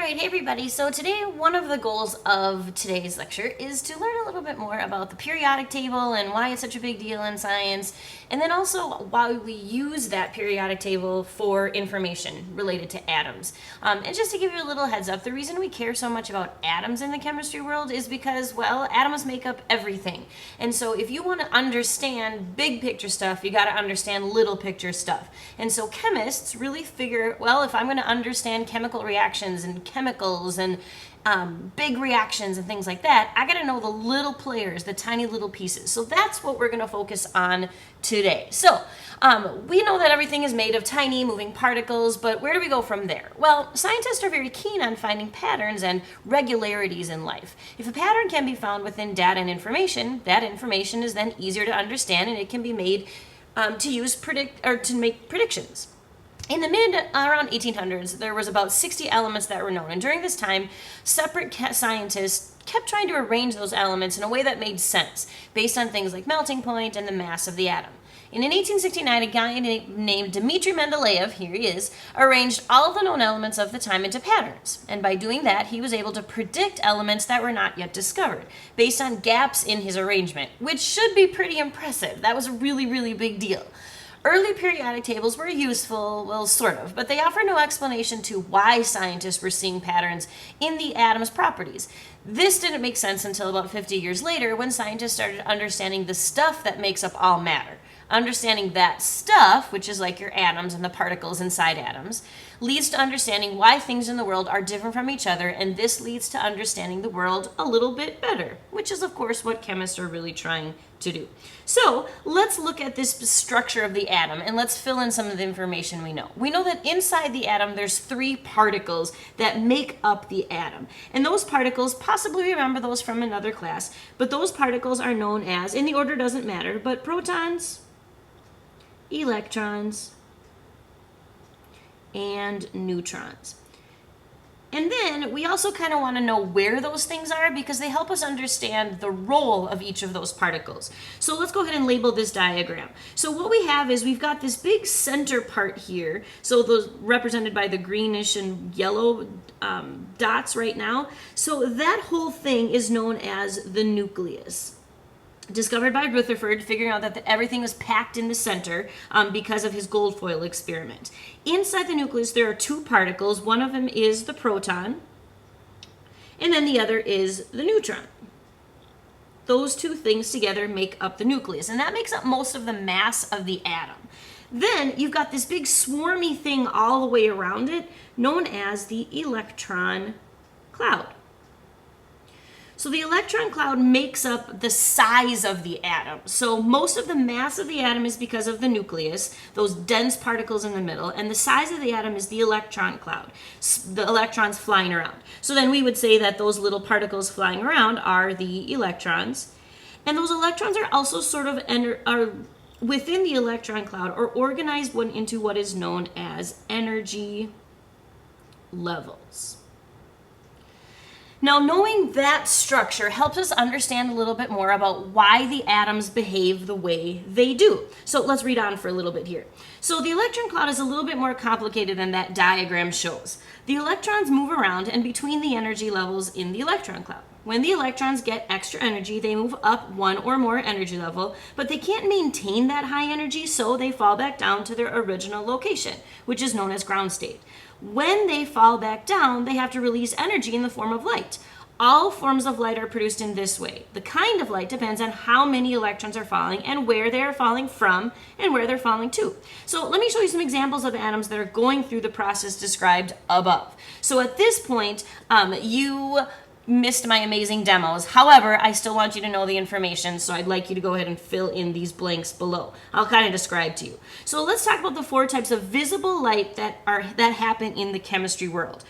right, hey everybody. So today, one of the goals of today's lecture is to learn a little bit more about the periodic table and why it's such a big deal in science, and then also why we use that periodic table for information related to atoms. And just to give you a little heads up, the reason we care so much about atoms in the chemistry world is because, well, atoms make up everything. And so if you want to understand big picture stuff, you got to understand little picture stuff. And so chemists really figure, well, if I'm going to understand chemical reactions and chemicals and big reactions and things like that, I got to know the little players, the tiny little pieces. So that's what we're going to focus on today. So we know that everything is made of tiny moving particles, but where do we go from there? Well, scientists are very keen on finding patterns and regularities in life. If a pattern can be found within data and information, that information is then easier to understand and it can be made to make predictions. In the around 1800s, there was about 60 elements that were known, and during this time, separate scientists kept trying to arrange those elements in a way that made sense, based on things like melting point and the mass of the atom. And in 1869, a guy named Dmitri Mendeleev, here he is, arranged all of the known elements of the time into patterns. And by doing that, he was able to predict elements that were not yet discovered, based on gaps in his arrangement, which should be pretty impressive. That was a really, really big deal. Early periodic tables were useful, well, sort of, but they offer no explanation to why scientists were seeing patterns in the atom's properties. This didn't make sense until about 50 years later when scientists started understanding the stuff that makes up all matter. Understanding that stuff, which is like your atoms and the particles inside atoms, leads to understanding why things in the world are different from each other, and this leads to understanding the world a little bit better, which is, of course, what chemists are really trying to do. So let's look at this structure of the atom, and let's fill in some of the information we know. We know that inside the atom, there's 3 particles that make up the atom. And those particles, possibly remember those from another class, but those particles are known as, and the order doesn't matter, but protons, electrons, and neutrons. And then we also kind of want to know where those things are because they help us understand the role of each of those particles. So let's go ahead and label this diagram. So what we have is we've got this big center part here. So those represented by the greenish and yellow dots right now. So that whole thing is known as the nucleus. Discovered by Rutherford, figuring out that everything was packed in the center because of his gold foil experiment. Inside the nucleus, there are 2 particles. One of them is the proton, and then the other is the neutron. Those 2 things together make up the nucleus, and that makes up most of the mass of the atom. Then you've got this big swarmy thing all the way around it, known as the electron cloud. So the electron cloud makes up the size of the atom. So most of the mass of the atom is because of the nucleus, those dense particles in the middle, and the size of the atom is the electron cloud, the electrons flying around. So then we would say that those little particles flying around are the electrons. And those electrons are also sort of are within the electron cloud or organized into what is known as energy levels. Now, knowing that structure helps us understand a little bit more about why the atoms behave the way they do. So let's read on for a little bit here. So the electron cloud is a little bit more complicated than that diagram shows. The electrons move around and between the energy levels in the electron cloud. When the electrons get extra energy, they move up 1 or more energy level, but they can't maintain that high energy, so they fall back down to their original location, which is known as ground state. When they fall back down, they have to release energy in the form of light. All forms of light are produced in this way. The kind of light depends on how many electrons are falling and where they are falling from and where they're falling to. So let me show you some examples of atoms that are going through the process described above. So at this point, you missed my amazing demos. However, I still want you to know the information, so I'd like you to go ahead and fill in these blanks below. I'll kind of describe to you. So let's talk about the 4 types of visible light that happen in the chemistry world.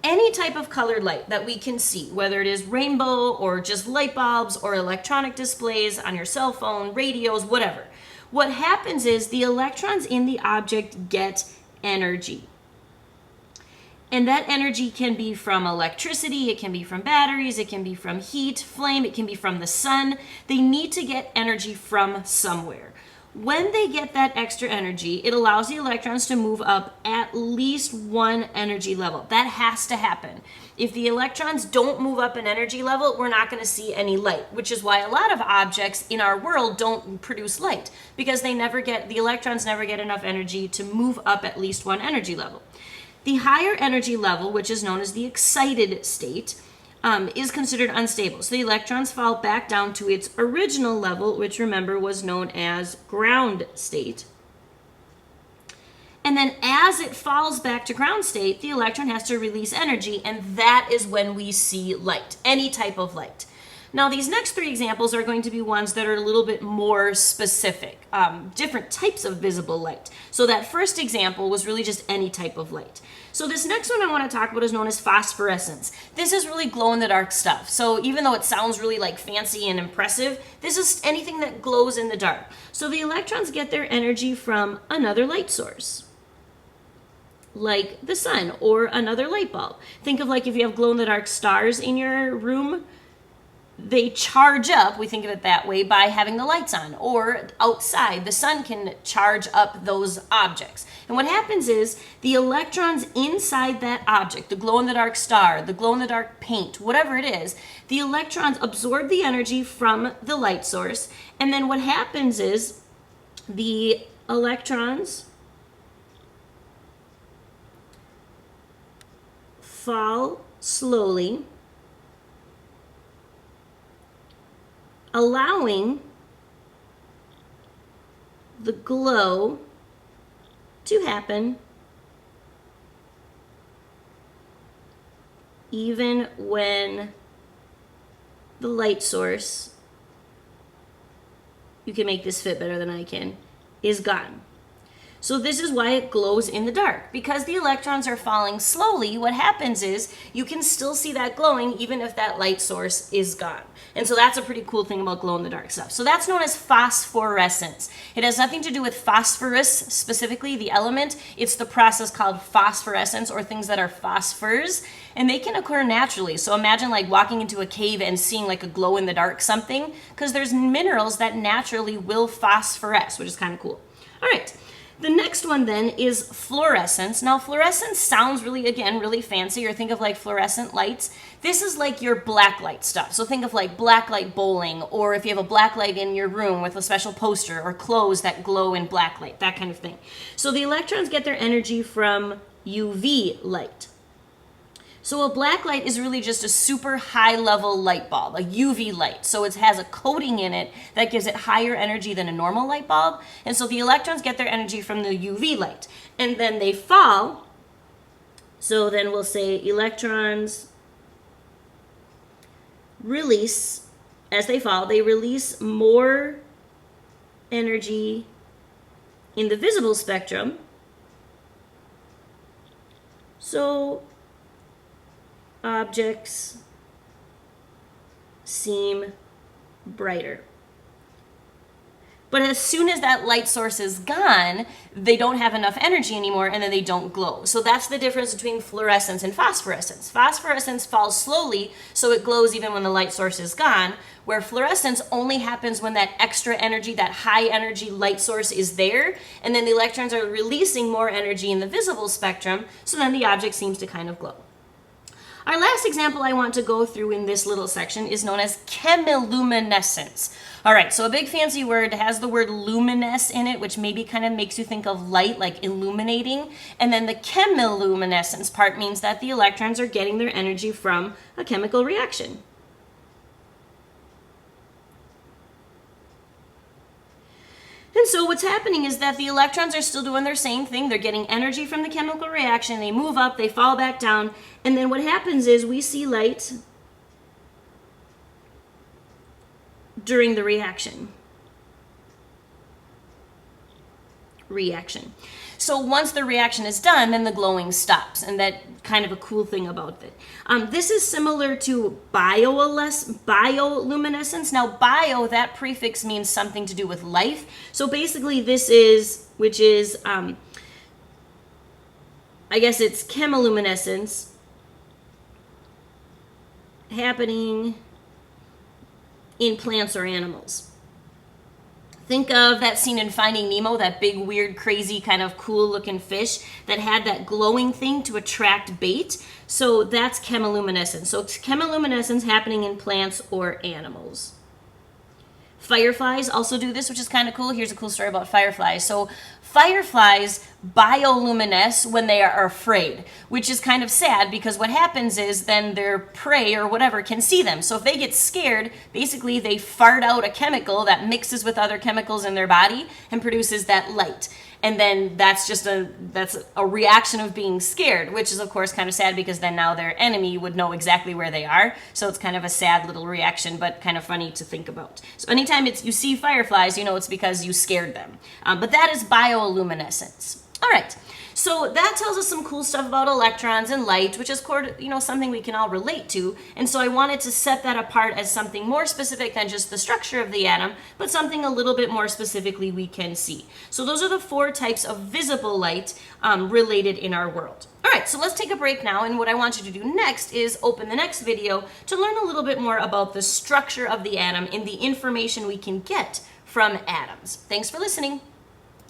Any type of colored light that we can see, whether it is rainbow or just light bulbs or electronic displays on your cell phone, radios, whatever. What happens is the electrons in the object get energy. And that energy can be from electricity, it can be from batteries, it can be from heat, flame, it can be from the sun. They need to get energy from somewhere. When they get that extra energy, it allows the electrons to move up at least one energy level. That has to happen. If the electrons don't move up an energy level, we're not going to see any light, which is why a lot of objects in our world don't produce light, because the electrons never get enough energy to move up at least one energy level. The higher energy level, which is known as the excited state, is considered unstable. So the electrons fall back down to its original level, which remember was known as ground state. And then as it falls back to ground state, the electron has to release energy, and that is when we see light, any type of light. Now, these next three examples are going to be ones that are a little bit more specific, different types of visible light. So that first example was really just any type of light. So this next one I want to talk about is known as phosphorescence. This is really glow-in-the-dark stuff. So even though it sounds really like fancy and impressive, this is anything that glows in the dark. So the electrons get their energy from another light source, like the sun or another light bulb. Think of like if you have glow-in-the-dark stars in your room, they charge up, we think of it that way, by having the lights on. Or outside, the sun can charge up those objects. And what happens is the electrons inside that object, the glow-in-the-dark star, the glow-in-the-dark paint, whatever it is, the electrons absorb the energy from the light source. And then what happens is the electrons fall slowly, allowing the glow to happen even when the light source, you can make this fit better than I can, is gone. So this is why it glows in the dark. Because the electrons are falling slowly, what happens is you can still see that glowing even if that light source is gone. And so that's a pretty cool thing about glow-in-the-dark stuff. So that's known as phosphorescence. It has nothing to do with phosphorus, specifically the element. It's the process called phosphorescence, or things that are phosphors, and they can occur naturally. So imagine like walking into a cave and seeing like a glow-in-the-dark something, because there's minerals that naturally will phosphoresce, which is kind of cool. All right. The next one then is fluorescence. Now fluorescence sounds really fancy, or think of like fluorescent lights. This is like your black light stuff. So think of like black light bowling, or if you have a black light in your room with a special poster, or clothes that glow in black light, that kind of thing. So the electrons get their energy from UV light. So a black light is really just a super high level light bulb, a UV light. So it has a coating in it that gives it higher energy than a normal light bulb. And so the electrons get their energy from the UV light. And then they fall. So then we'll say electrons release, as they fall, they release more energy in the visible spectrum. So objects seem brighter. But as soon as that light source is gone, they don't have enough energy anymore, and then they don't glow. So that's the difference between fluorescence and phosphorescence. Phosphorescence falls slowly, so it glows even when the light source is gone, where fluorescence only happens when that extra energy, that high energy light source is there, and then the electrons are releasing more energy in the visible spectrum, so then the object seems to kind of glow. Our last example I want to go through in this little section is known as chemiluminescence. All right, so a big fancy word has the word luminous in it, which maybe kind of makes you think of light, like illuminating. And then the chemiluminescence part means that the electrons are getting their energy from a chemical reaction. And so what's happening is that the electrons are still doing their same thing. They're getting energy from the chemical reaction. They move up, they fall back down. And then what happens is we see light during the reaction. So once the reaction is done, then the glowing stops, and that kind of a cool thing about it. This is similar to bioluminescence. Now bio, that prefix means something to do with life. So basically this is, which is, I guess it's chemiluminescence happening in plants or animals. Think of that scene in Finding Nemo, that big, weird, crazy, kind of cool-looking fish that had that glowing thing to attract bait. So that's chemiluminescence. So it's chemiluminescence happening in plants or animals. Fireflies also do this, which is kind of cool. Here's a cool story about fireflies. So fireflies bioluminesce when they are afraid, which is kind of sad because what happens is then their prey or whatever can see them. So if they get scared, basically they fart out a chemical that mixes with other chemicals in their body and produces that light. And then that's a reaction of being scared, which is of course kind of sad because then now their enemy would know exactly where they are. So it's kind of a sad little reaction, but kind of funny to think about. So anytime you see fireflies, you know it's because you scared them. But that is bioluminescence. All right, so that tells us some cool stuff about electrons and light, which is something we can all relate to. And so I wanted to set that apart as something more specific than just the structure of the atom, but something a little bit more specifically we can see. So those are the 4 types of visible light related in our world. All right, so let's take a break now, and what I want you to do next is open the next video to learn a little bit more about the structure of the atom and the information we can get from atoms. Thanks for listening.